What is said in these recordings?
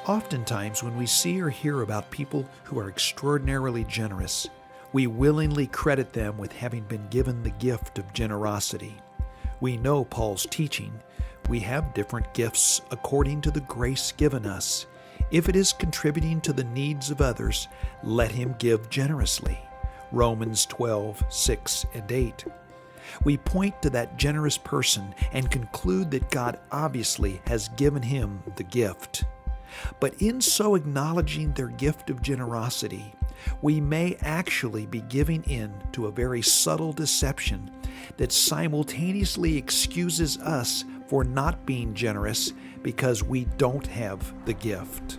Oftentimes, when we see or hear about people who are extraordinarily generous, we willingly credit them with having been given the gift of generosity. We know Paul's teaching. We have different gifts according to the grace given us. If it is contributing to the needs of others, let him give generously. Romans 12:6 and 8. We point to that generous person and conclude that God obviously has given him the gift. But in so acknowledging their gift of generosity, we may actually be giving in to a very subtle deception that simultaneously excuses us for not being generous because we don't have the gift.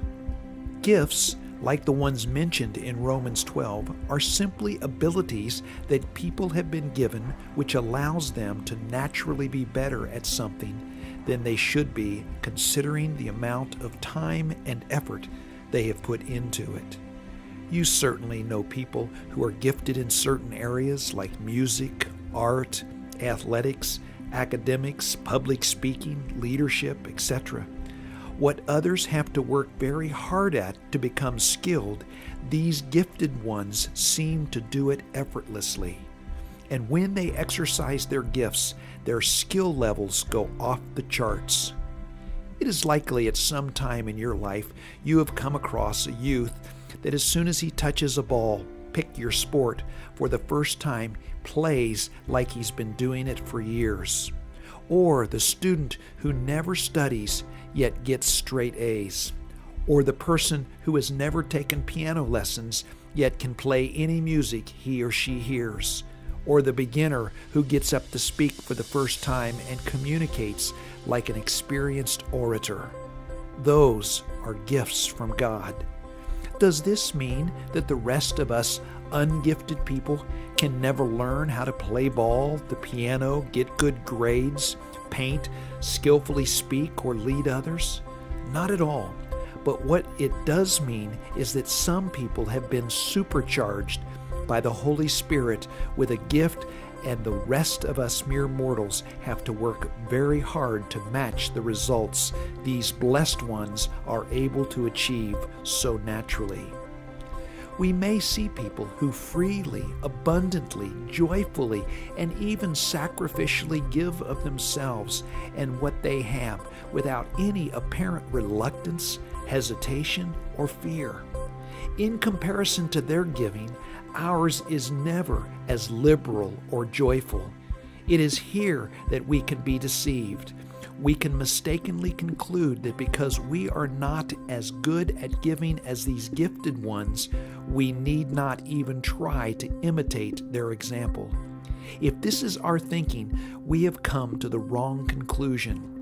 Gifts, like the ones mentioned in Romans 12, are simply abilities that people have been given which allows them to naturally be better at something than they should be, considering the amount of time and effort they have put into it. You certainly know people who are gifted in certain areas like music, art, athletics, academics, public speaking, leadership, etc. What others have to work very hard at to become skilled, these gifted ones seem to do it effortlessly. And when they exercise their gifts, their skill levels go off the charts. It is likely at some time in your life you have come across a youth that as soon as he touches a ball, pick your sport, for the first time plays like he's been doing it for years. Or the student who never studies yet gets straight A's. Or the person who has never taken piano lessons yet can play any music he or she hears. Or the beginner who gets up to speak for the first time and communicates like an experienced orator. Those are gifts from God. Does this mean that the rest of us ungifted people can never learn how to play ball, the piano, get good grades, paint, skillfully speak, or lead others? Not at all. But what it does mean is that some people have been supercharged by the Holy Spirit with a gift, and the rest of us mere mortals have to work very hard to match the results these blessed ones are able to achieve so naturally. We may see people who freely, abundantly, joyfully, and even sacrificially give of themselves and what they have without any apparent reluctance, hesitation, or fear. In comparison to their giving, ours is never as liberal or joyful. It is here that we can be deceived. We can mistakenly conclude that because we are not as good at giving as these gifted ones, we need not even try to imitate their example. If this is our thinking, we have come to the wrong conclusion.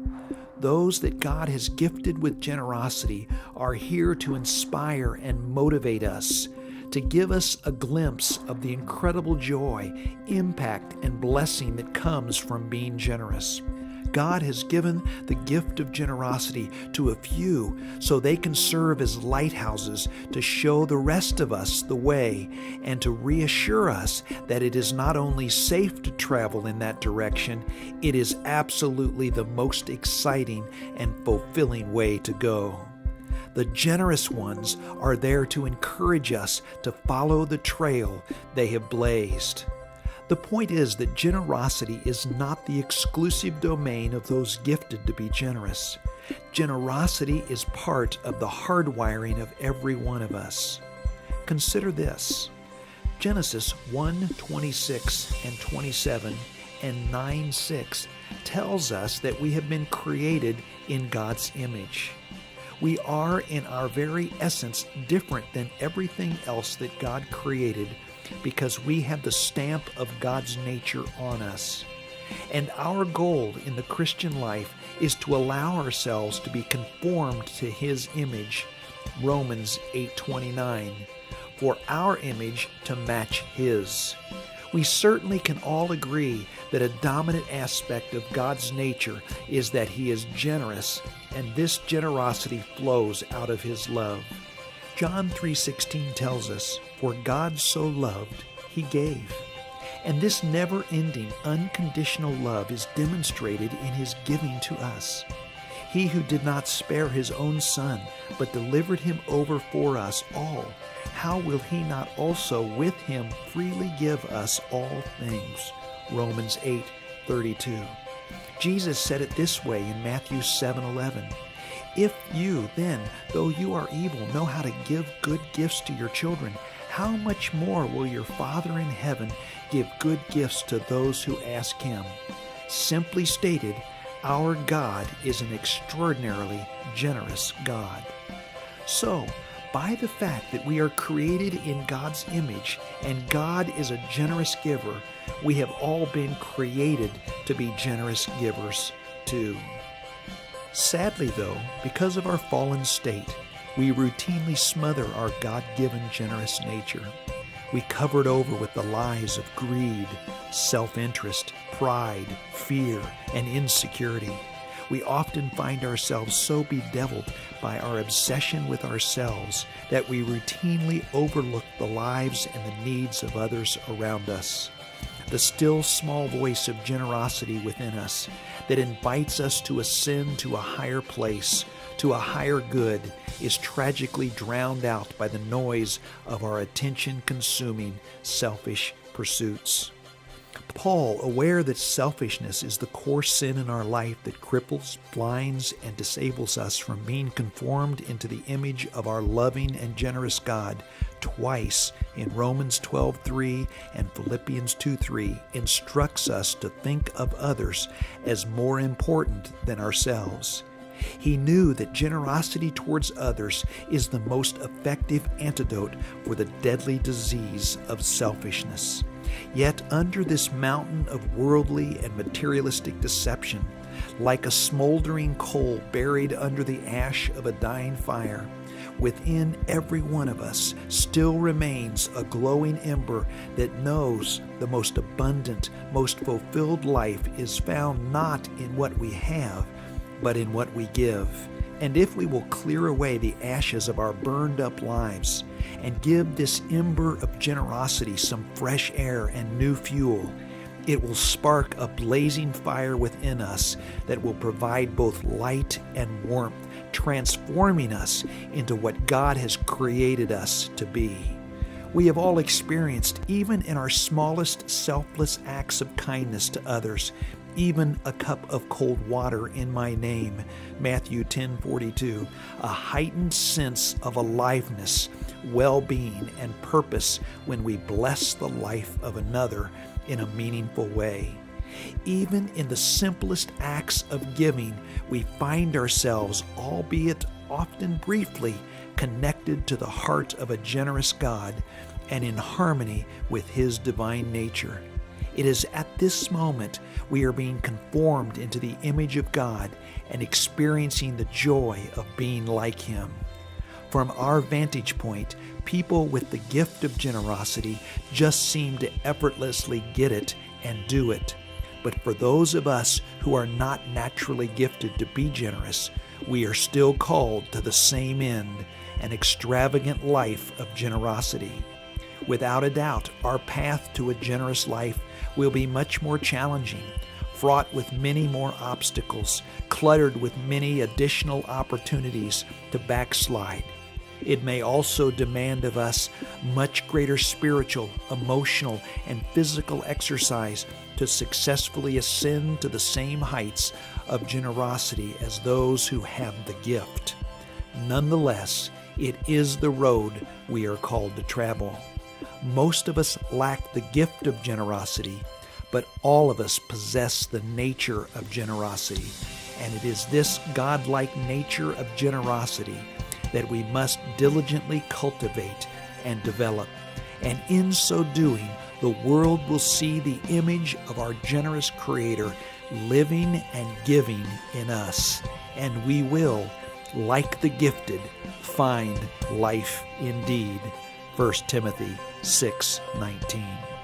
Those that God has gifted with generosity are here to inspire and motivate us, to give us a glimpse of the incredible joy, impact, and blessing that comes from being generous. God has given the gift of generosity to a few so they can serve as lighthouses to show the rest of us the way and to reassure us that it is not only safe to travel in that direction, it is absolutely the most exciting and fulfilling way to go. The generous ones are there to encourage us to follow the trail they have blazed. The point is that generosity is not the exclusive domain of those gifted to be generous. Generosity is part of the hardwiring of every one of us. Consider this. Genesis 1:26 and 27 and 9:6 tells us that we have been created in God's image. We are in our very essence different than everything else that God created because we have the stamp of God's nature on us. And our goal in the Christian life is to allow ourselves to be conformed to His image, Romans 8:29, for our image to match His. We certainly can all agree that a dominant aspect of God's nature is that He is generous, and this generosity flows out of His love. John 3:16 tells us, "For God so loved, He gave." And this never-ending, unconditional love is demonstrated in His giving to us. He who did not spare his own Son, but delivered him over for us all, how will he not also with him freely give us all things? Romans 8:32. Jesus said it this way in Matthew 7:11. If you then, though you are evil, know how to give good gifts to your children, how much more will your Father in heaven give good gifts to those who ask him? Simply stated, our God is an extraordinarily generous God. So, by the fact that we are created in God's image and God is a generous giver, we have all been created to be generous givers too. Sadly, though, because of our fallen state, we routinely smother our God-given generous nature. We cover it over with the lies of greed, self-interest, pride, fear, and insecurity. We often find ourselves so bedeviled by our obsession with ourselves that we routinely overlook the lives and the needs of others around us. The still small voice of generosity within us that invites us to ascend to a higher place, to a higher good, is tragically drowned out by the noise of our attention-consuming, selfish pursuits. Paul, aware that selfishness is the core sin in our life that cripples, blinds, and disables us from being conformed into the image of our loving and generous God, twice in Romans 12:3 and Philippians 2:3 instructs us to think of others as more important than ourselves. He knew that generosity towards others is the most effective antidote for the deadly disease of selfishness. Yet under this mountain of worldly and materialistic deception, like a smoldering coal buried under the ash of a dying fire, within every one of us still remains a glowing ember that knows the most abundant, most fulfilled life is found not in what we have, but in what we give. And if we will clear away the ashes of our burned up lives and give this ember of generosity some fresh air and new fuel, it will spark a blazing fire within us that will provide both light and warmth, transforming us into what God has created us to be. We have all experienced, even in our smallest selfless acts of kindness to others, even a cup of cold water in my name, Matthew 10:42, a heightened sense of aliveness, well-being, and purpose when we bless the life of another in a meaningful way. Even in the simplest acts of giving, we find ourselves, albeit often briefly, connected to the heart of a generous God and in harmony with His divine nature. It is at this moment we are being conformed into the image of God and experiencing the joy of being like Him. From our vantage point, people with the gift of generosity just seem to effortlessly get it and do it. But for those of us who are not naturally gifted to be generous, we are still called to the same end, an extravagant life of generosity. Without a doubt, our path to a generous life will be much more challenging, fraught with many more obstacles, cluttered with many additional opportunities to backslide. It may also demand of us much greater spiritual, emotional, and physical exercise to successfully ascend to the same heights of generosity as those who have the gift. Nonetheless, it is the road we are called to travel. Most of us lack the gift of generosity, but all of us possess the nature of generosity. And it is this godlike nature of generosity that we must diligently cultivate and develop. And in so doing, the world will see the image of our generous Creator living and giving in us. And we will, like the gifted, find life indeed. 1 Timothy 6:19.